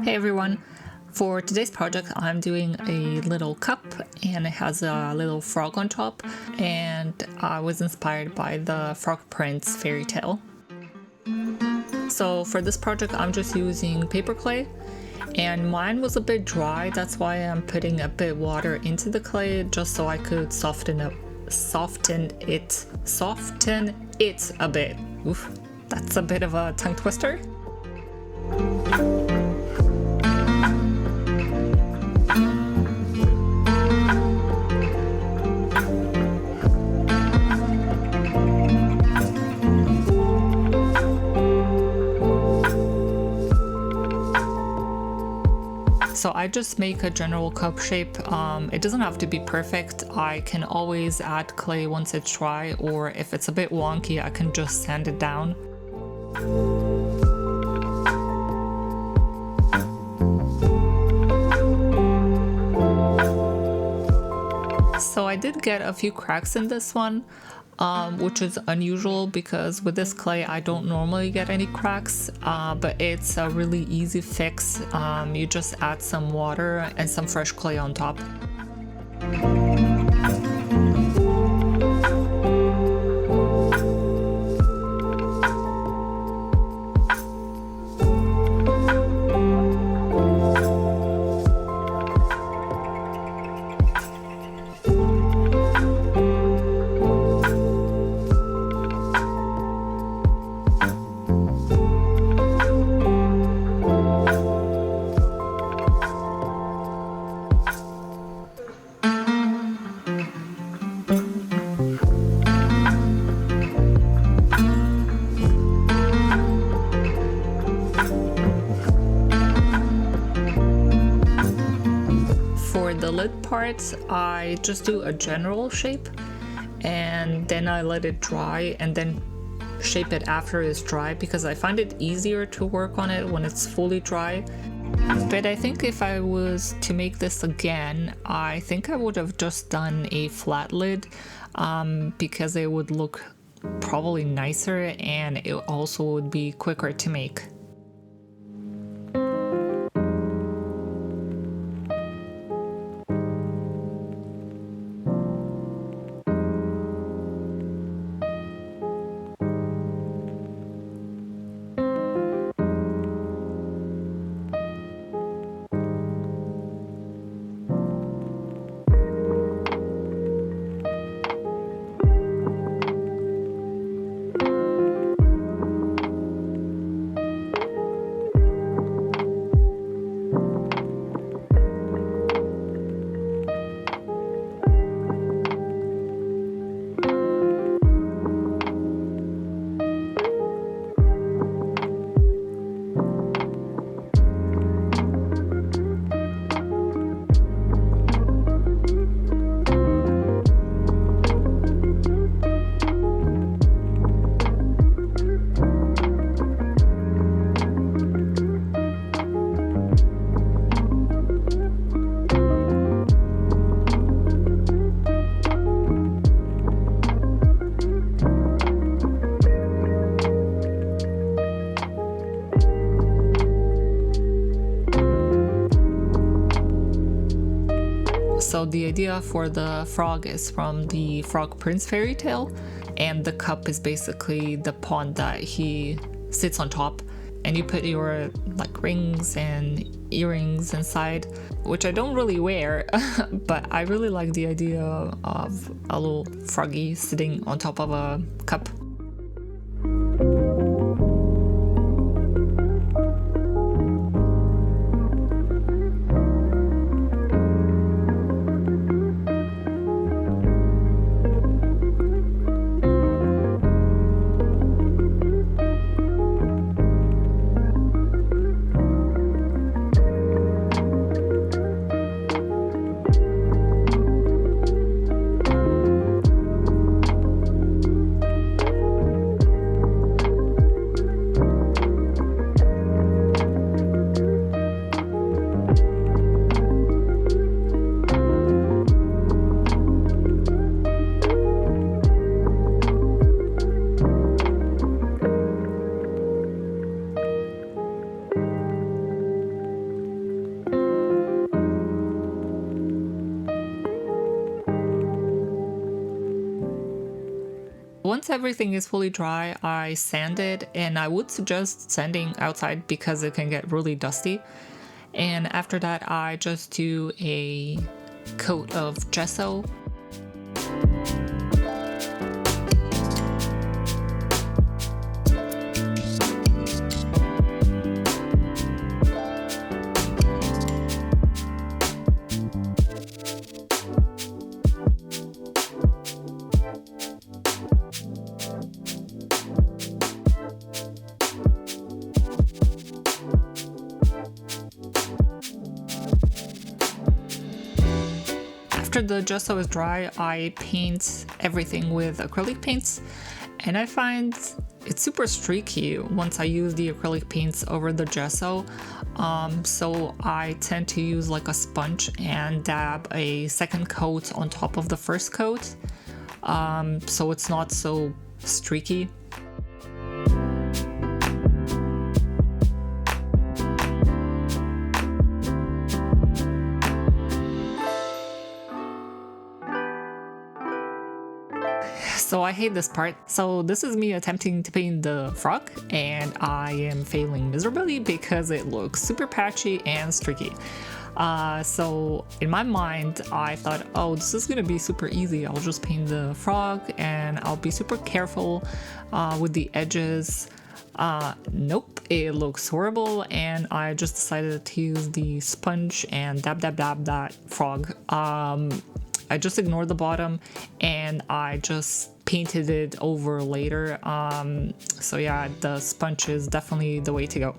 Hey everyone! For today's project I'm doing a little cup and it has a little frog on top, and I was inspired by the Frog Prince fairy tale. So for this project I'm just using paper clay, and mine was a bit dry, that's why I'm putting a bit water into the clay just so I could soften it a bit. Oof, that's a bit of a tongue twister. So I just make a general cup shape. It doesn't have to be perfect. I can always add clay once it's dry, or if it's a bit wonky, I can just sand it down. So I did get a few cracks in this one, which is unusual because with this clay I don't normally get any cracks, but it's a really easy fix. You just add some water and some fresh clay on top. For the lid part, I just do a general shape and then I let it dry and then shape it after it's dry, because I find it easier to work on it when it's fully dry. But I think if I was to make this again, I think I would have just done a flat lid, because it would look probably nicer and it also would be quicker to make. So the idea for the frog is from the Frog Prince fairy tale, and the cup is basically the pond that he sits on top, and you put your like rings and earrings inside, which I don't really wear, but I really like the idea of a little froggy sitting on top of a cup. once everything is fully dry, I sand it, and I would suggest sanding outside because it can get really dusty. And after that, I just do a coat of gesso. After the gesso is dry, I paint everything with acrylic paints, and I find it's super streaky once I use the acrylic paints over the gesso. So I tend to use like a sponge and dab a second coat on top of the first coat, so it's not so streaky. So I hate this part. So this is me attempting to paint the frog, and I am failing miserably because it looks super patchy and streaky. So in my mind, I thought, oh, this is gonna be super easy. I'll just paint the frog and I'll be super careful with the edges. Nope, it looks horrible, and I just decided to use the sponge and dab that frog. I just ignored the bottom and I just painted it over later. So yeah, the sponge is definitely the way to go.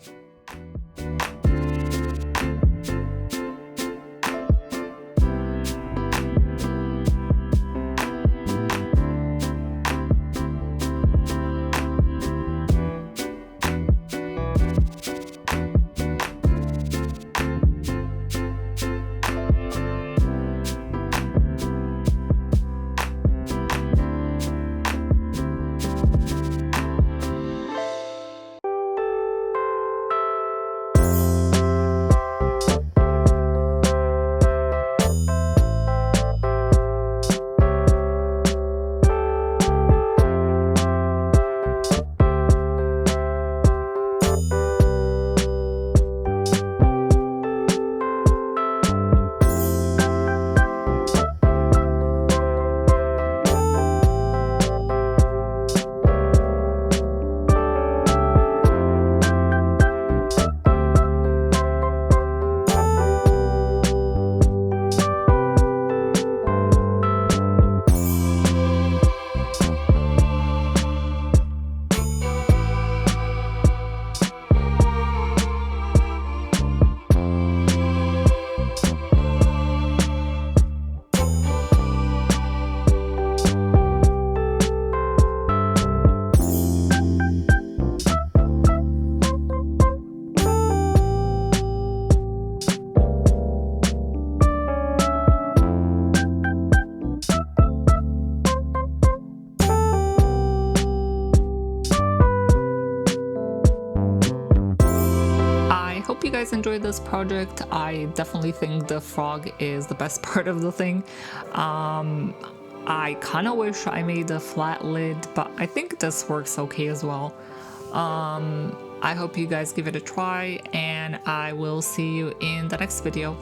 Hope you guys enjoyed this project. I definitely think the frog is the best part of the thing. I kind of wish I made a flat lid, but I think this works okay as well. I hope you guys give it a try, and I will see you in the next video.